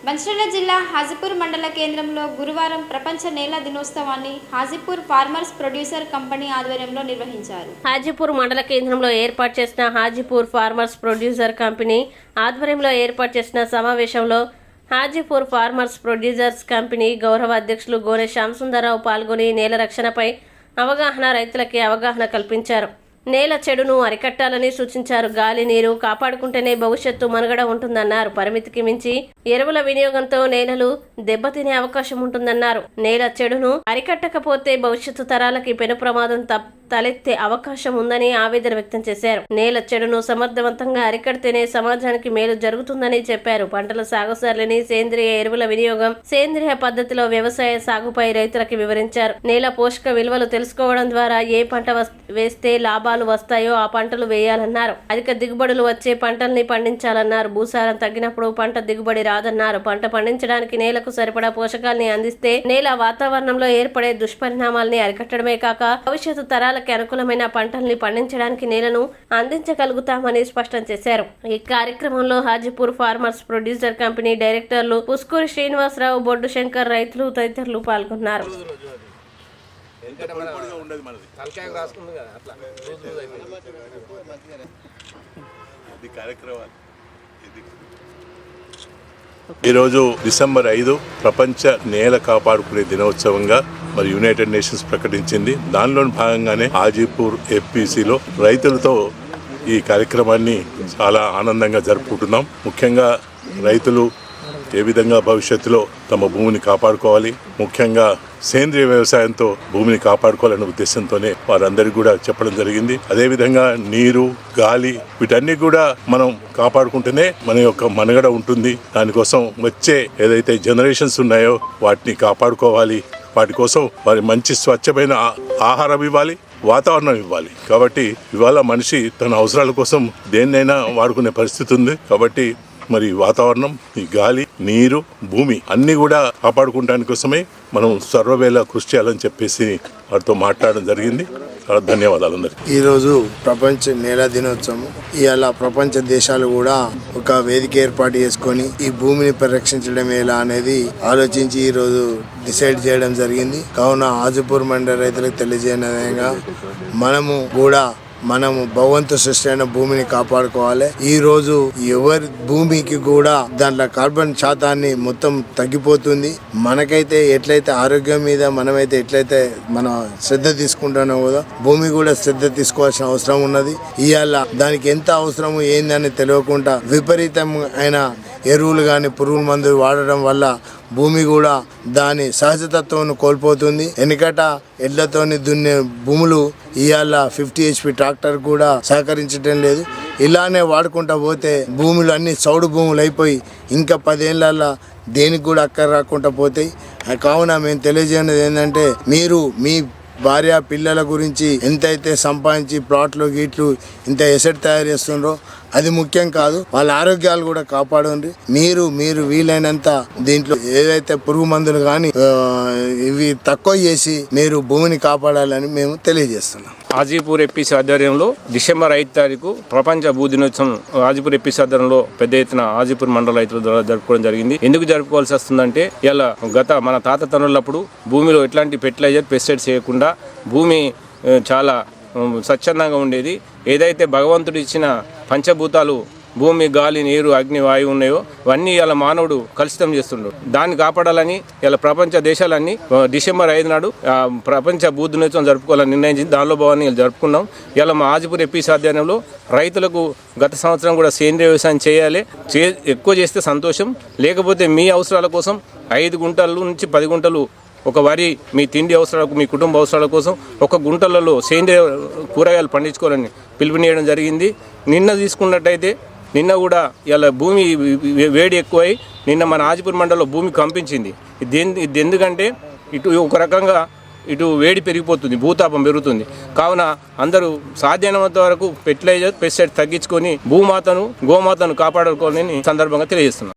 మంచిర్యాల జిల్లా హాజీపూర్ మండల కేంద్రంలో గురువారం ప్రపంచ నేల దినోత్సవాన్ని హాజీపూర్ ఫార్మర్స్ ప్రొడ్యూసర్ కంపెనీ ఆధ్వర్యంలో నిర్వహించారు. హాజీపూర్ మండల కేంద్రంలో ఏర్పాటు చేసిన హాజీపూర్ ఫార్మర్స్ ప్రొడ్యూసర్ కంపెనీ ఆధ్వర్యంలో ఏర్పాటు చేసిన సమావేశంలో హాజీపూర్ ఫార్మర్స్ ప్రొడ్యూసర్స్ కంపెనీ గౌరవ అధ్యక్షులు గోనె శ్యాంసుందరరావు పాల్గొని నేల రక్షణపై అవగాహన, రైతులకి అవగాహన కల్పించారు. నేల చెడును అరికట్టాలని సూచించారు. గాలి, నీరు కాపాడుకుంటేనే భవిష్యత్తు మనుగడ ఉంటుందన్నారు. పరిమితికి మించి ఎరువుల వినియోగంతో నేలలు దెబ్బతినే అవకాశం ఉంటుందన్నారు. నేల చెడును అరికట్టకపోతే భవిష్యత్తు తరాలకి పెను ప్రమాదం తలెత్తే అవకాశం ఉందని ఆవేదన వ్యక్తం చేశారు. నేల చెడును సమర్థవంతంగా అరికడితేనే సమాజానికి మేలు జరుగుతుందని చెప్పారు. పంటల సాగు సరళిని, సేంద్రియ ఎరువుల వినియోగం, సేంద్రియ పద్ధతిలో వ్యవసాయ సాగుపై రైతులకు వివరించారు. నేల పోషక విలువలు తెలుసుకోవడం ద్వారా ఏ పంట వేస్తే లాభాలు వస్తాయో ఆ పంటలు వేయాలన్నారు. అధిక దిగుబడులు వచ్చే పంటల్ని పండించాలన్నారు. భూసారం తగ్గినప్పుడు పంట దిగుబడి రాదన్నారు. పంట పండించడానికి నేలకు సరిపడా పోషకాల్ని అందిస్తే నేల వాతావరణంలో ఏర్పడే దుష్పరిణామాల్ని అరికట్టడమే కాక భవిష్యత్తు తరాల అనుకూలమైన పంటల్ని పండించడానికి నేలను అందించగలుగుతామని స్పష్టం చేశారు. ఈ కార్యక్రమంలో హాజీపూర్ ఫార్మర్స్ ప్రొడ్యూసర్ కంపెనీ డైరెక్టర్లు పుస్కూరి శ్రీనివాసరావు, బొడ్డు శంకర్, రైతులు తదితరులు పాల్గొన్నారు. ఈరోజు డిసెంబర్ 5 ప్రపంచ నేల కాపాడుకునే దినోత్సవంగా మరి యునైటెడ్ నేషన్స్ ప్రకటించింది. దానిలోని భాగంగానే హాజీపూర్ ఎఫ్పిసిలో రైతులతో ఈ కార్యక్రమాన్ని చాలా ఆనందంగా జరుపుకుంటున్నాం. ముఖ్యంగా రైతులు ఏ విధంగా భవిష్యత్తులో తమ భూమిని కాపాడుకోవాలి, ముఖ్యంగా సేంద్రియ వ్యవసాయంతో భూమిని కాపాడుకోవాలనే ఉద్దేశంతోనే వారందరికీ కూడా చెప్పడం జరిగింది. అదేవిధంగా నీరు, గాలి వీటన్ని కూడా మనం కాపాడుకుంటేనే మన యొక్క మనుగడ ఉంటుంది. దానికోసం వచ్చే ఏదైతే జనరేషన్స్ ఉన్నాయో వాటిని కాపాడుకోవాలి. వాటి కోసం వారి మంచి స్వచ్ఛమైన ఆహారం ఇవ్వాలి, వాతావరణం ఇవ్వాలి. కాబట్టి ఇవాళ మనిషి తన అవసరాల కోసం దేన్నైనా వాడుకునే పరిస్థితి ఉంది. కాబట్టి మరి వాతావరణం, ఈ గాలి, నీరు, భూమి అన్ని కూడా కాపాడుకోవడానికి కోసమే మనం సర్వవేళ కృషి చేయాలని చెప్పేసి వారితో మాట్లాడడం జరిగింది. చాలా ధన్యవాదాలు అందరికీ. ఈరోజు ప్రపంచ నేల దినోత్సవం. ఇవాళ ప్రపంచ దేశాలు కూడా ఒక వేదిక ఏర్పాటు చేసుకొని ఈ భూమిని పరిరక్షించడం ఎలా అనేది ఆలోచించి ఈరోజు డిసైడ్ చేయడం జరిగింది. కావున హాజీపూర్ మండల రైతులకు తెలియజేయని విధంగా మనము భగవంతు సృష్టి అయిన భూమిని కాపాడుకోవాలి. ఈ రోజు ఎవరి భూమికి కూడా దాంట్లో కార్బన్ శాతాన్ని మొత్తం తగ్గిపోతుంది. మనకైతే ఎట్లయితే ఆరోగ్యం మీద మనమైతే ఎట్లయితే మనం శ్రద్ధ తీసుకుంటున్నాం కదా, భూమి కూడా శ్రద్ధ తీసుకోవాల్సిన అవసరం ఉన్నది. ఇవాళ దానికి ఎంత అవసరము ఏందని తెలియకుండా విపరీతం అయిన ఎరువులు కానీ పురుగుల మందులు వాడడం వల్ల భూమి కూడా దాని సహజతత్వం కోల్పోతుంది. వెనుకట ఎడ్లతోని దున్నే భూములు ఇవాళ 50 HP ట్రాక్టర్ కూడా సహకరించడం లేదు. ఇలానే వాడుకుంటా పోతే భూములు అన్ని చౌడు భూములు అయిపోయి ఇంకా 10 ఏళ్ళ దేనికి కూడా అక్కర రాకుండా పోతాయి. కావున మేము తెలియజేయనిది ఏంటంటే, మీరు మీ భార్య పిల్లల గురించి ఎంతైతే సంపాదించి ప్లాట్లు గీట్లు ఇంత ఎసెట్ తయారు చేస్తుండ్రో అది ముఖ్యం కాదు, వాళ్ళ ఆరోగ్యాలు కూడా కాపాడండి. మీరు వీలైనంత దీంట్లో ఏదైతే పురుగు మందులు కానీ ఇవి తక్కువ చేసి మీరు భూమిని కాపాడాలని మేము తెలియజేస్తున్నాం. హాజీపూర్ ఎఫ్పిసి ఆధ్వర్యంలో డిసెంబర్ 5 తారీఖు ప్రపంచ భూ దినోత్సవం హాజీపూర్ ఎఫ్పిసి ఆధ్వర్యంలో పెద్ద ఎత్తున హాజీపూర్ మండల రైతుల ద్వారా జరుపుకోవడం జరిగింది. ఎందుకు జరుపుకోవాల్సి వస్తుందంటే, ఇలా మన తాత తనులప్పుడు భూమిలో ఎట్లాంటి ఫెర్టిలైజర్, పెస్టిసైడ్స్ చేయకుండా భూమి చాలా స్వచ్ఛందంగా ఉండేది. ఏదైతే భగవంతుడు ఇచ్చిన పంచభూతాలు భూమి, గాలి, నీరు, అగ్ని, వాయువు ఉన్నాయో అవన్నీ ఇలా మానవుడు కలుషితం చేస్తుండ్రు. దాన్ని కాపాడాలని ఇలా ప్రపంచ దేశాలన్నీ డిసెంబర్ 5 నాడు ప్రపంచ భూ దినోత్సవం జరుపుకోవాలని నిర్ణయించి దానిలో భావాన్ని జరుపుకున్నాం. ఇలా మా హాజీపూర్ ఎఫ్పిసి ఆధ్వర్యంలో రైతులకు గత సంవత్సరం కూడా సేంద్రియ వ్యవసాయం చేయాలి, ఎక్కువ చేస్తే సంతోషం, లేకపోతే మీ అవసరాల కోసం 5 గుంటల నుంచి 10 గుంటలు ఒక వరి మీ తిండి అవసరాలకు, మీ కుటుంబ అవసరాల కోసం ఒక గుంటలలో సేంద్రియ కూరగాయలు పండించుకోవాలని పిలుపునియడం జరిగింది. నిన్న తీసుకున్నట్టయితే నిన్న కూడా ఇలా భూమి వేడి ఎక్కువై నిన్న మన హాజీపూర్ మండలంలో భూమి కంపించింది. ఇది ఎందుకంటే ఇటు ఒక రకంగా ఇటు వేడి పెరిగిపోతుంది, భూతాపం పెరుగుతుంది. కావున అందరూ సాధ్యమైనంత వరకు ఫెర్టిలైజర్, పెస్టిసైడ్ తగ్గించుకొని భూమాతను, గోమాతను కాపాడుకోవాలని సందర్భంగా తెలియజేస్తున్నాం.